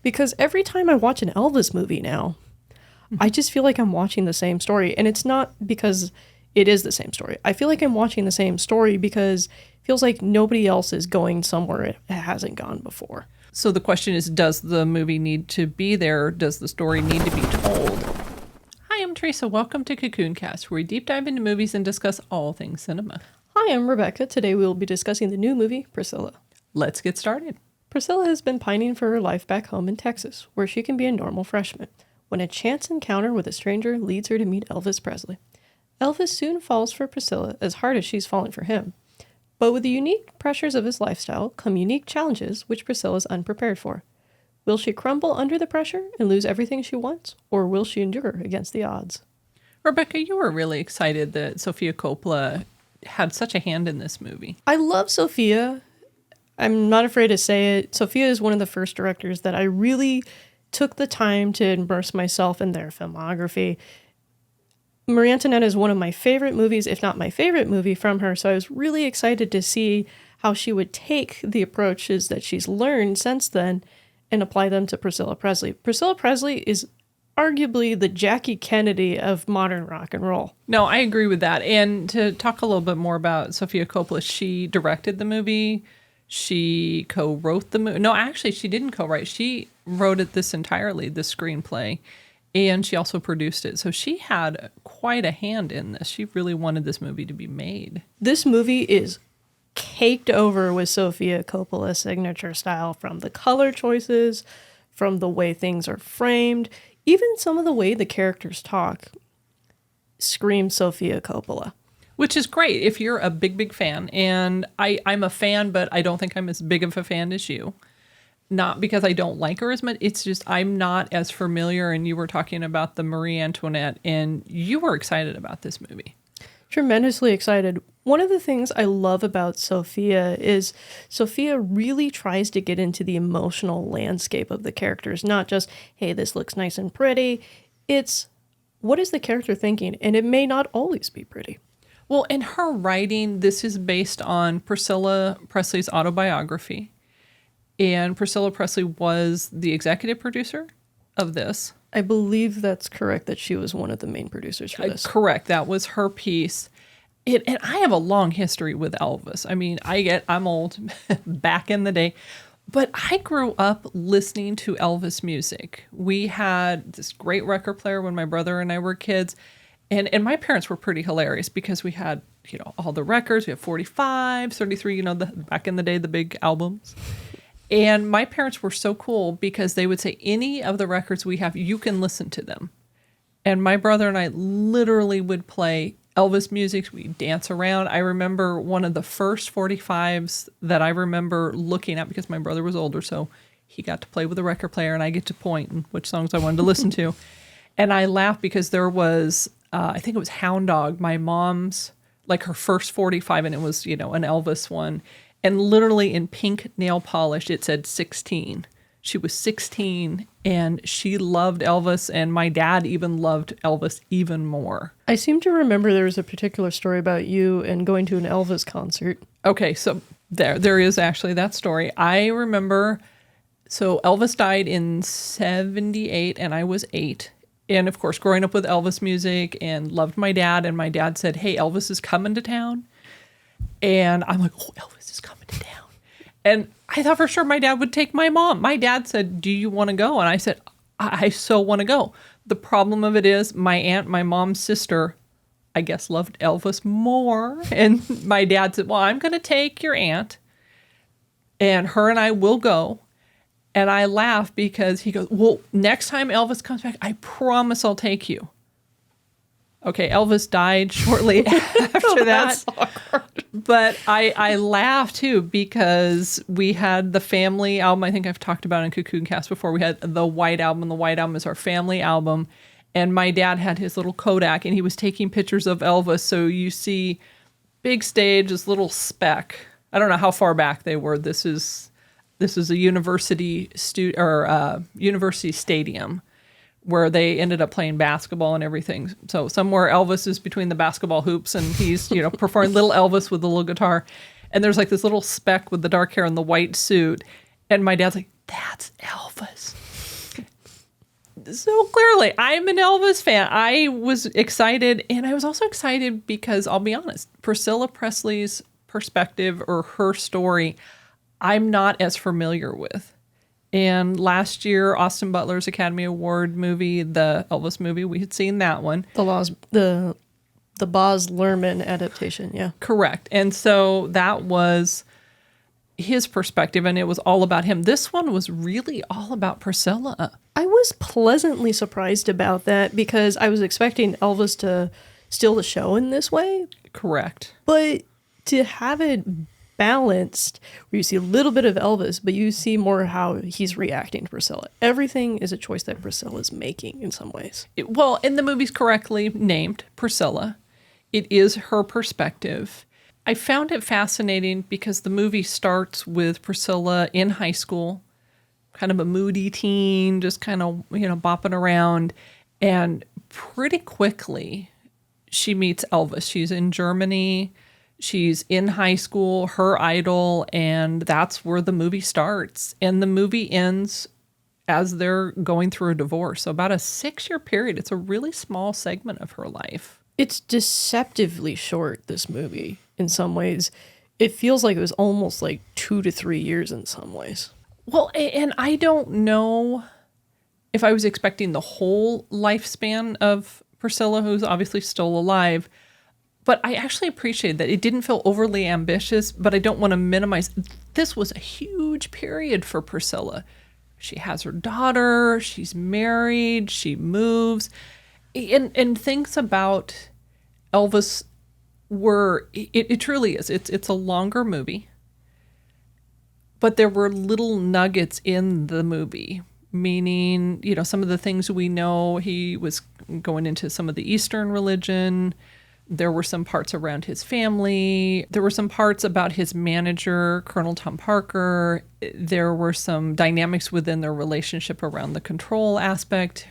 Because every time I watch an Elvis movie now, I just feel like I'm watching the same story. And it's not because it is the same story. I feel like I'm watching the same story because it feels like nobody else is going somewhere it hasn't gone before. So the question is, does the movie need to be there? Does the story need to be told? Hi, I'm Teresa. Welcome to Cocoon Cast, where we deep dive into movies and discuss all things cinema. Hi, I'm Rebecca. Today we will be discussing the new movie, Priscilla. Let's get started. Priscilla has been pining for her life back home in Texas, where she can be a normal freshman, when a chance encounter with a stranger leads her to meet Elvis Presley. Elvis soon falls for Priscilla as hard as she's falling for him. But with the unique pressures of his lifestyle come unique challenges which Priscilla is unprepared for. Will she crumble under the pressure and lose everything she wants, or will she endure against the odds? Rebecca, you were really excited that Sofia Coppola had such a hand in this movie. I love Sofia. I'm not afraid to say it. Sofia is one of the first directors that I really took the time to immerse myself in their filmography. Marie Antoinette is one of my favorite movies, if not my favorite movie from her, so I was really excited to see how she would take the approaches that she's learned since then and apply them to Priscilla Presley. Priscilla Presley is arguably the Jackie Kennedy of modern rock and roll. No, I agree with that. And to talk a little bit more about Sofia Coppola, she directed the movie. She co-wrote the movie. No, actually, she didn't co-write. She wrote it this entirely, the screenplay. And she also produced it. So she had quite a hand in this. She really wanted this movie to be made. This movie is caked over with Sofia Coppola's signature style, from the color choices, from the way things are framed, even some of the way the characters talk scream Sofia Coppola. Which is great if you're a big fan. And I'm a fan, but I don't think I'm as big of a fan as you. Not because I don't like her as much. It's just I'm not as familiar. And you were talking about the Marie Antoinette, and you were excited about this movie. Tremendously excited. One of the things I love about Sofia is Sofia really tries to get into the emotional landscape of the characters. Not just, hey, this looks nice and pretty. It's, what is the character thinking? And it may not always be pretty. Well, in her writing, this is based on Priscilla Presley's autobiography. And Priscilla Presley was the executive producer of this. I believe that's correct, that she was one of the main producers for this. Correct. That was her piece. And I have a long history with Elvis. I mean, I'm old, back in the day. But I grew up listening to Elvis music. We had this great record player when my brother and I were kids. And my parents were pretty hilarious because we had, all the records. We had 45, 33, back in the day, the big albums. And my parents were so cool because they would say, any of the records we have, you can listen to them. And my brother and I literally would play Elvis music. We'd dance around. I remember one of the first 45s that I remember looking at, because my brother was older, so he got to play with the record player and I get to point and which songs I wanted to listen to. And I laughed because there was, I think it was Hound Dog, my mom's, like her first 45, and it was, an Elvis one. And literally in pink nail polish, it said 16. She was 16 and she loved Elvis, and my dad even loved Elvis even more. I seem to remember there was a particular story about you and going to an Elvis concert. Okay, so there is actually that story. I remember, so Elvis died in 78 and I was 8. And of course, growing up with Elvis music and loved my dad. And my dad said, hey, Elvis is coming to town. And I'm like, oh, Elvis is coming to town. And I thought for sure my dad would take my mom. My dad said, do you want to go? And I said, I so want to go. The problem of it is my aunt, my mom's sister, I guess loved Elvis more. And my dad said, well, I'm going to take your aunt and her and I will go. And I laugh because he goes, well, next time Elvis comes back, I promise I'll take you. Okay, Elvis died shortly after that. Awkward. But I laugh too because we had the family album. I think I've talked about it in Cocoon Cast before. We had the White Album. The White Album is our family album. And my dad had his little Kodak and he was taking pictures of Elvis. So you see big stage, this little speck. I don't know how far back they were. This is a university university stadium where they ended up playing basketball and everything. So somewhere Elvis is between the basketball hoops and he's, performing little Elvis with the little guitar. And there's like this little speck with the dark hair and the white suit. And my dad's like, that's Elvis. So clearly, I'm an Elvis fan. I was excited, and I was also excited because I'll be honest, Priscilla Presley's perspective or her story, I'm not as familiar with. And last year, Austin Butler's Academy Award movie, the Elvis movie, we had seen that one. The Baz Luhrmann adaptation, yeah. Correct. And so that was his perspective, and it was all about him. This one was really all about Priscilla. I was pleasantly surprised about that because I was expecting Elvis to steal the show in this way. Correct. But to have it balanced, where you see a little bit of Elvis, but you see more how he's reacting to Priscilla. Everything is a choice that Priscilla is making in some ways. Well, and the movie's correctly named Priscilla. It is her perspective. I found it fascinating because the movie starts with Priscilla in high school, kind of a moody teen, just kind of, bopping around. And pretty quickly, she meets Elvis. She's in Germany. She's in high school, her idol, and that's where the movie starts. And the movie ends as they're going through a divorce. So about a 6-year period. It's a really small segment of her life. It's deceptively short, this movie, in some ways. It feels like it was almost like 2 to 3 years in some ways. Well, and I don't know if I was expecting the whole lifespan of Priscilla, who's obviously still alive. But I actually appreciated that it didn't feel overly ambitious, but I don't want to minimize. This was a huge period for Priscilla. She has her daughter, she's married, she moves. And things about Elvis it truly is. It's a longer movie, but there were little nuggets in the movie, meaning, some of the things we know, he was going into some of the Eastern religion. There were some parts around his family. There were some parts about his manager, Colonel Tom Parker. There were some dynamics within their relationship around the control aspect,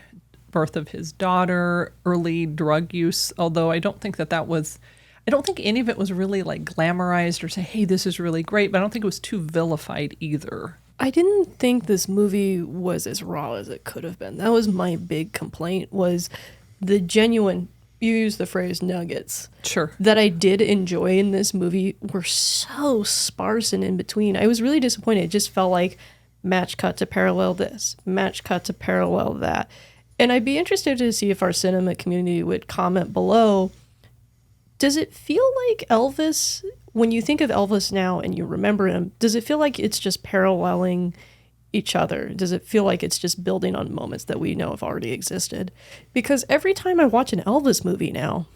birth of his daughter, early drug use, although I don't think I don't think any of it was really like glamorized or say, hey, this is really great, but I don't think it was too vilified either. I didn't think this movie was as raw as it could have been. That was my big complaint, was the genuine, you use the phrase nuggets. Sure. That I did enjoy in this movie were so sparse and in between. I was really disappointed. It just felt like match cut to parallel this, match cut to parallel that. And I'd be interested to see if our cinema community would comment below. Does it feel like Elvis, when you think of Elvis now and you remember him, does it feel like it's just paralleling each other? Does it feel like it's just building on moments that we know have already existed? Because every time I watch an Elvis movie now,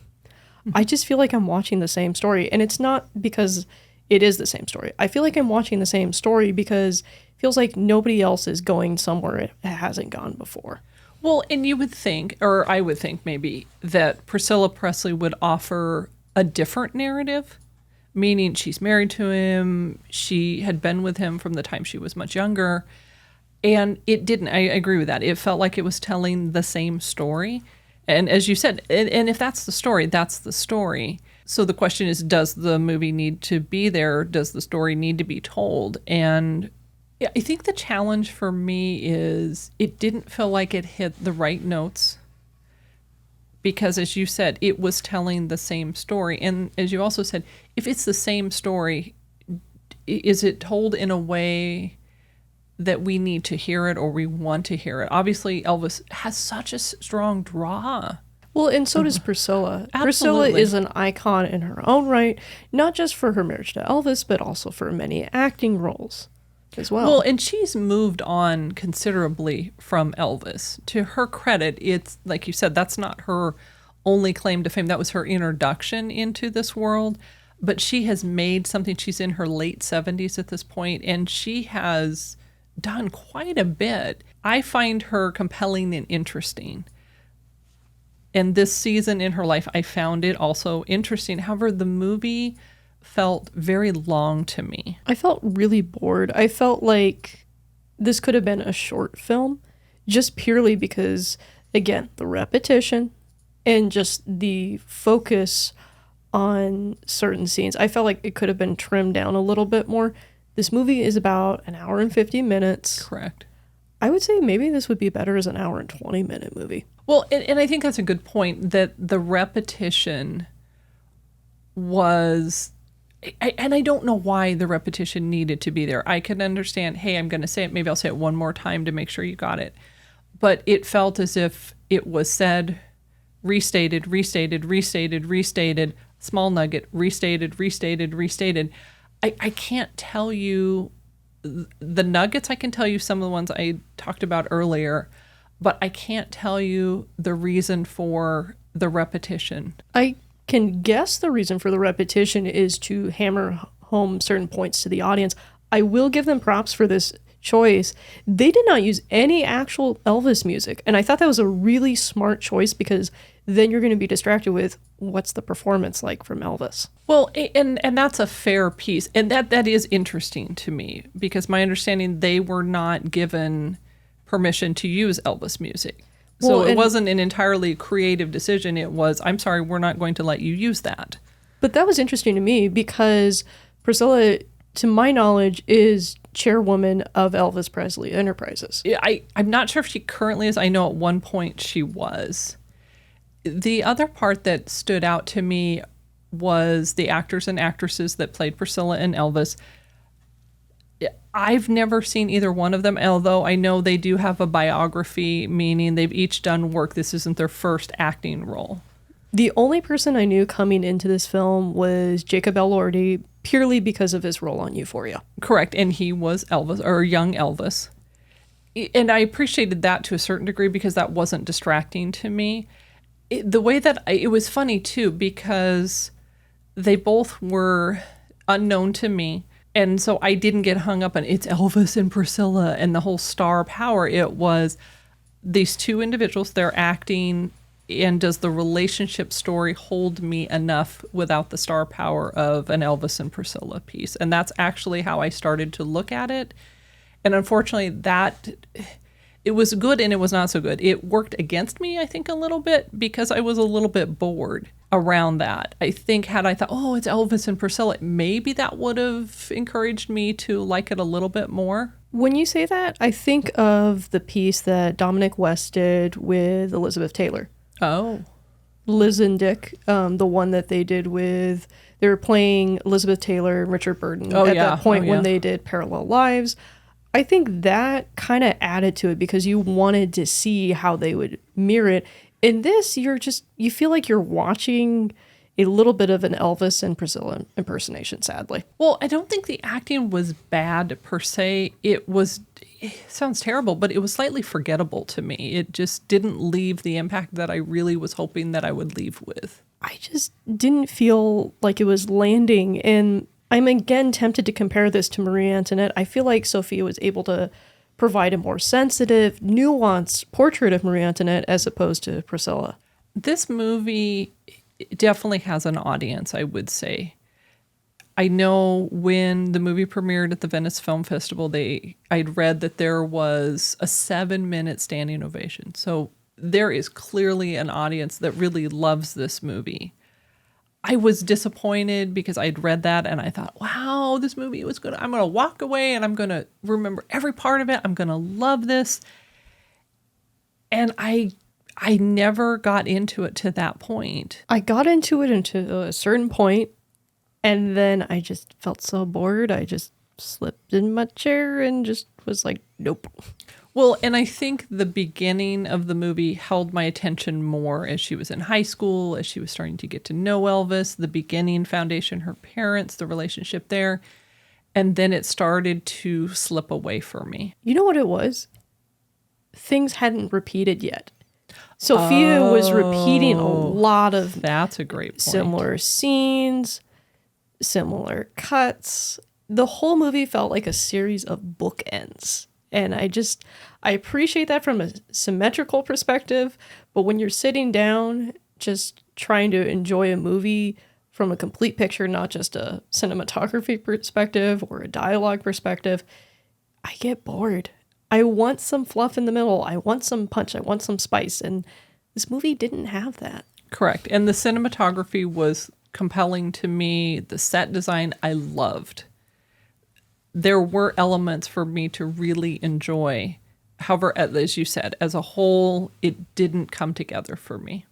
I just feel like I'm watching the same story. And it's not because it is the same story. I feel like I'm watching the same story because it feels like nobody else is going somewhere it hasn't gone before. Well, and you would think, or I would think maybe, that Priscilla Presley would offer a different narrative, meaning she's married to him, she had been with him from the time she was much younger, and it didn't. I agree with that. It felt like it was telling the same story. And as you said, and if that's the story, that's the story. So the question is, does the movie need to be there? Does the story need to be told? And yeah, I think the challenge for me is it didn't feel like it hit the right notes because, as you said, it was telling the same story. And as you also said, if it's the same story, is it told in a way that we need to hear it or we want to hear it? Obviously, Elvis has such a strong draw. Well, and so does Priscilla. Absolutely. Priscilla is an icon in her own right, not just for her marriage to Elvis, but also for many acting roles as well. Well, and she's moved on considerably from Elvis. To her credit, it's like you said, that's not her only claim to fame. That was her introduction into this world. But she has made something. She's in her late 70s at this point, and she has done quite a bit. I find her compelling and interesting. And this season in her life, I found it also interesting. However, the movie felt very long to me. I felt really bored. I felt like this could have been a short film just purely because, again, the repetition and just the focus on certain scenes. I felt like it could have been trimmed down a little bit more. This movie is about an hour and 50 minutes. Correct. I would say maybe this would be better as an hour and 20-minute movie. Well, and I think that's a good point, that the repetition was, and I don't know why the repetition needed to be there. I can understand, hey, I'm going to say it, maybe I'll say it one more time to make sure you got it. But it felt as if it was said, restated, small nugget, restated. I can't tell you the nuggets. I can tell you some of the ones I talked about earlier, but I can't tell you the reason for the repetition. I can guess the reason for the repetition is to hammer home certain points to the audience. I will give them props for this choice. They did not use any actual Elvis music, and I thought that was a really smart choice, because then you're going to be distracted with what's the performance like from Elvis. Well, and that's a fair piece, and that is interesting to me, because my understanding, they were not given permission to use Elvis music. So it wasn't an entirely creative decision. It was, I'm sorry, we're not going to let you use that. But that was interesting to me, because Priscilla, to my knowledge, is chairwoman of Elvis Presley Enterprises. I'm not sure if she currently is. I know at one point she was. The other part that stood out to me was the actors and actresses that played Priscilla and Elvis. I've never seen either one of them, although I know they do have a biography, meaning they've each done work. This isn't their first acting role. The only person I knew coming into this film was Jacob Elordi, purely because of his role on Euphoria. Correct, and he was Elvis, or young Elvis. And I appreciated that to a certain degree, because that wasn't distracting to me. The way that it was funny too, because they both were unknown to me. And so I didn't get hung up on it's Elvis and Priscilla and the whole star power. It was these two individuals, they're acting, and does the relationship story hold me enough without the star power of an Elvis and Priscilla piece? And that's actually how I started to look at it. And unfortunately, it was good and it was not so good. It worked against me, I think, a little bit, because I was a little bit bored around that. I think had I thought, oh, it's Elvis and Priscilla, maybe that would have encouraged me to like it a little bit more. When you say that, I think of the piece that Dominic West did with Elizabeth Taylor. Oh. Liz and Dick, the one that they did with, they were playing Elizabeth Taylor and Richard Burton that point when they did Parallel Lives. I think that kind of added to it, because you wanted to see how they would mirror it. In this, you feel like you're watching a little bit of an Elvis and Priscilla impersonation, sadly. Well, I don't think the acting was bad per se. It sounds terrible, but it was slightly forgettable to me. It just didn't leave the impact that I really was hoping that I would leave with. I just didn't feel like it was landing, and I'm again tempted to compare this to Marie Antoinette. I feel like Sofia was able to provide a more sensitive, nuanced portrait of Marie Antoinette as opposed to Priscilla. This movie definitely has an audience, I would say. I know when the movie premiered at the Venice Film Festival, I'd read that there was a 7-minute standing ovation. So there is clearly an audience that really loves this movie. I was disappointed because I'd read that and I thought, wow, this movie was good. I'm going to walk away and I'm going to remember every part of it. I'm going to love this. And I never got into it to that point. I got into it until a certain point, and then I just felt so bored. I just slipped in my chair and just was like, nope. Well, and I think the beginning of the movie held my attention more as she was in high school, as she was starting to get to know Elvis, the beginning foundation, her parents, the relationship there. And then it started to slip away for me. You know what it was? Things hadn't repeated yet. Sofia was repeating a lot of that's a great point. Similar scenes, similar cuts. The whole movie felt like a series of bookends. And I appreciate that from a symmetrical perspective, but when you're sitting down just trying to enjoy a movie from a complete picture, not just a cinematography perspective or a dialogue perspective, I get bored. I want some fluff in the middle. I want some punch. I want some spice. And this movie didn't have that. Correct. And the cinematography was compelling to me. The set design, I loved. There were elements for me to really enjoy However, as you said, as a whole, it didn't come together for me.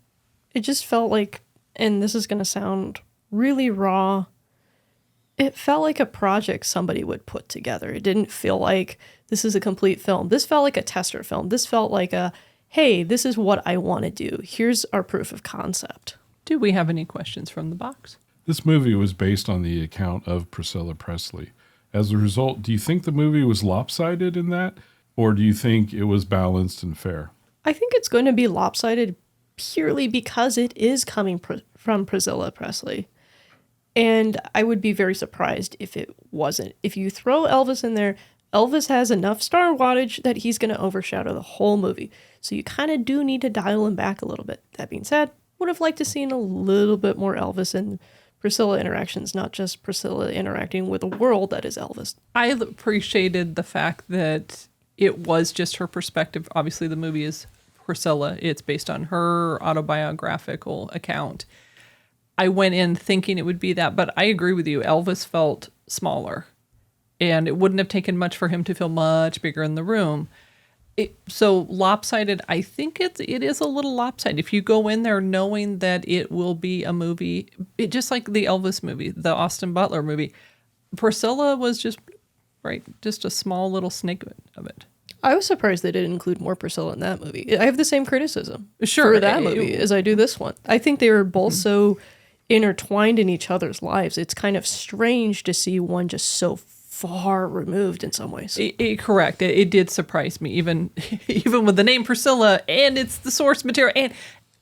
It just felt like, and this is going to sound really raw, it felt like a project somebody would put together. It didn't feel like this is a complete film. This felt like a tester film. This felt like a, hey, this is what I want to do. Here's our proof of concept. Do we have any questions from the box? This movie was based on the account of Priscilla Presley. As a result, do you think the movie was lopsided in that? Or do you think it was balanced and fair? I think it's going to be lopsided purely because it is coming from Priscilla Presley. And I would be very surprised if it wasn't. If you throw Elvis in there, Elvis has enough star wattage that he's going to overshadow the whole movie. So you kind of do need to dial him back a little bit. That being said, would have liked to seen a little bit more Elvis and Priscilla interactions, not just Priscilla interacting with a world that is Elvis. I appreciated the fact that it was just her perspective. Obviously, the movie is Priscilla. It's based on her autobiographical account. I went in thinking it would be that, but I agree with you. Elvis felt smaller, and it wouldn't have taken much for him to feel much bigger in the room. So lopsided, I think it is a little lopsided. If you go in there knowing that it will be a movie, just like the Elvis movie, the Austin Butler movie, Priscilla was just a small little snippet of it. I was surprised they didn't include more Priscilla in that movie. I have the same criticism for that movie as I do this one. I think they were both so intertwined in each other's lives. It's kind of strange to see one just so far removed in some ways. Correct. It did surprise me, even with the name Priscilla, and it's the source material, and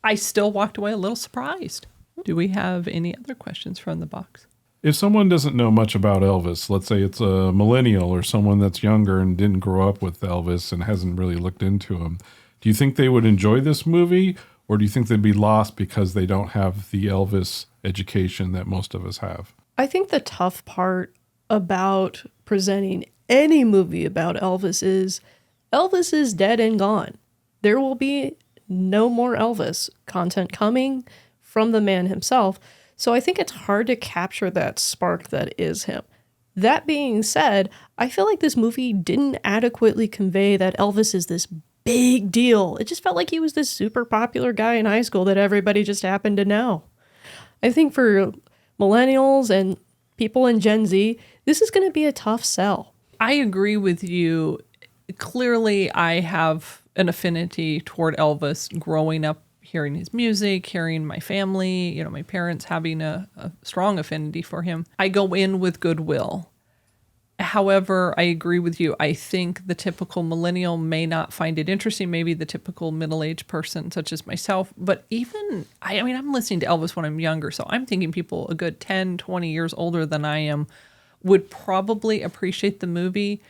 I still walked away a little surprised. Do we have any other questions from the box? If someone doesn't know much about Elvis, let's say it's a millennial or someone that's younger and didn't grow up with Elvis and hasn't really looked into him, do you think they would enjoy this movie, or do you think they'd be lost because they don't have the Elvis education that most of us have? I think the tough part about presenting any movie about Elvis is dead and gone. There will be no more Elvis content coming from the man himself. So I think it's hard to capture that spark that is him. That being said, I feel like this movie didn't adequately convey that Elvis is this big deal. It just felt like he was this super popular guy in high school that everybody just happened to know. I think for millennials and people in Gen Z, this is going to be a tough sell. I agree with you. Clearly, I have an affinity toward Elvis growing up, hearing his music, hearing my family, my parents having a strong affinity for him. I go in with goodwill. However, I agree with you. I think the typical millennial may not find it interesting, maybe the typical middle-aged person such as myself. But even, I'm listening to Elvis when I'm younger, so I'm thinking people a good 10, 20 years older than I am would probably appreciate the movie.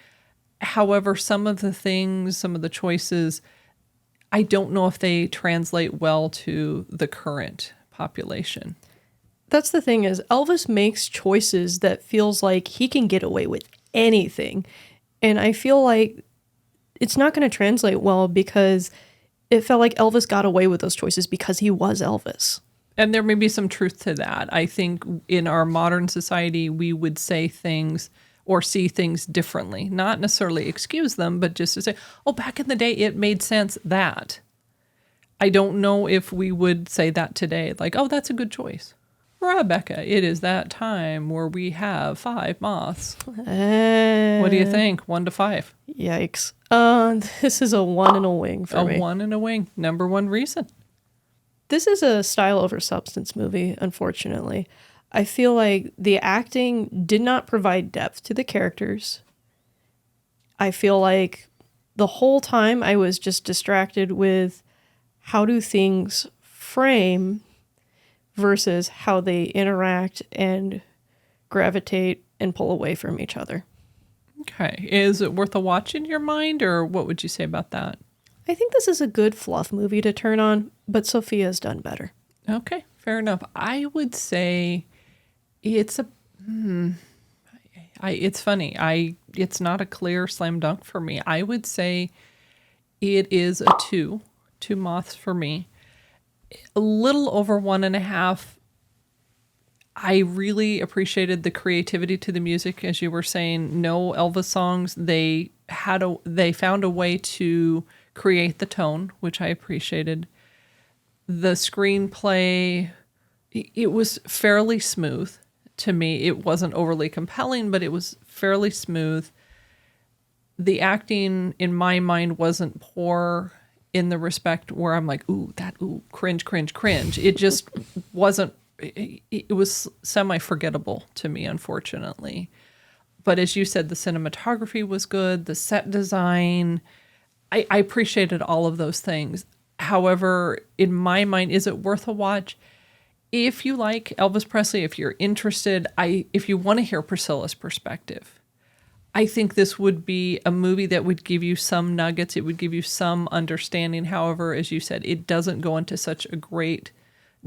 However, some of the choices, I don't know if they translate well to the current population. That's the thing is Elvis makes choices that feels like he can get away with anything. And I feel like it's not going to translate well because it felt like Elvis got away with those choices because he was Elvis. And there may be some truth to that. I think in our modern society, we would say things or see things differently. Not necessarily excuse them, but just to say, oh, back in the day, it made sense that. I don't know if we would say that today. Like, oh, that's a good choice. Rebecca, it is that time where we have 5 moths. What do you think? 1 to 5. Yikes. This is a 1 and a wing for me. A 1 and a wing. Number 1 reason. This is a style over substance movie, unfortunately. I feel like the acting did not provide depth to the characters. I feel like the whole time I was just distracted with how do things frame versus how they interact and gravitate and pull away from each other. Okay. Is it worth a watch in your mind, or what would you say about that? I think this is a good fluff movie to turn on, but Sophia's done better. Okay, fair enough. I would say it's it's funny. It's not a clear slam dunk for me. I would say it is a 2 moths for me. A little over 1.5. I really appreciated the creativity to the music, as you were saying. No Elvis songs. They found a way to create the tone, which I appreciated. The screenplay, it was fairly smooth to me. It wasn't overly compelling, but it was fairly smooth. The acting, in my mind, wasn't poor in the respect where I'm like, cringe, cringe, cringe. It just wasn't. It was semi-forgettable to me, unfortunately. But as you said, the cinematography was good, the set design. I appreciated all of those things. However, in my mind, is it worth a watch? If you like Elvis Presley, if you're interested, if you want to hear Priscilla's perspective, I think this would be a movie that would give you some nuggets. It would give you some understanding. However, as you said, it doesn't go into such a great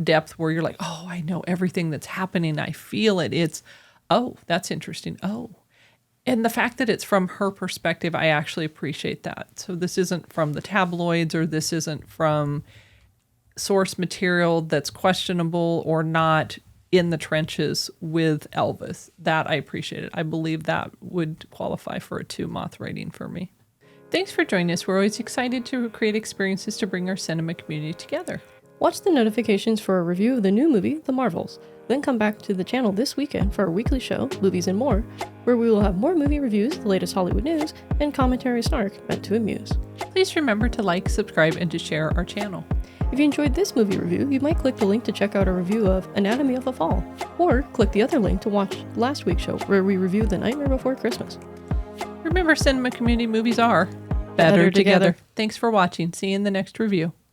depth where you're like, oh, I know everything that's happening. I feel it. It's, oh, that's interesting. Oh. And the fact that it's from her perspective, I actually appreciate that. So this isn't from the tabloids, or this isn't from source material that's questionable or not in the trenches with Elvis. That I appreciated. I believe that would qualify for a 2 moth rating for me. Thanks for joining us. We're always excited to create experiences to bring our cinema community together. Watch the notifications for a review of the new movie, The Marvels. Then come back to the channel this weekend for our weekly show, Movies and More, where we will have more movie reviews, the latest Hollywood news, and commentary snark meant to amuse. Please remember to like, subscribe, and to share our channel. If you enjoyed this movie review, you might click the link to check out a review of Anatomy of a Fall, or click the other link to watch last week's show, where we reviewed The Nightmare Before Christmas. Remember, cinema community movies are better together. Thanks for watching. See you in the next review.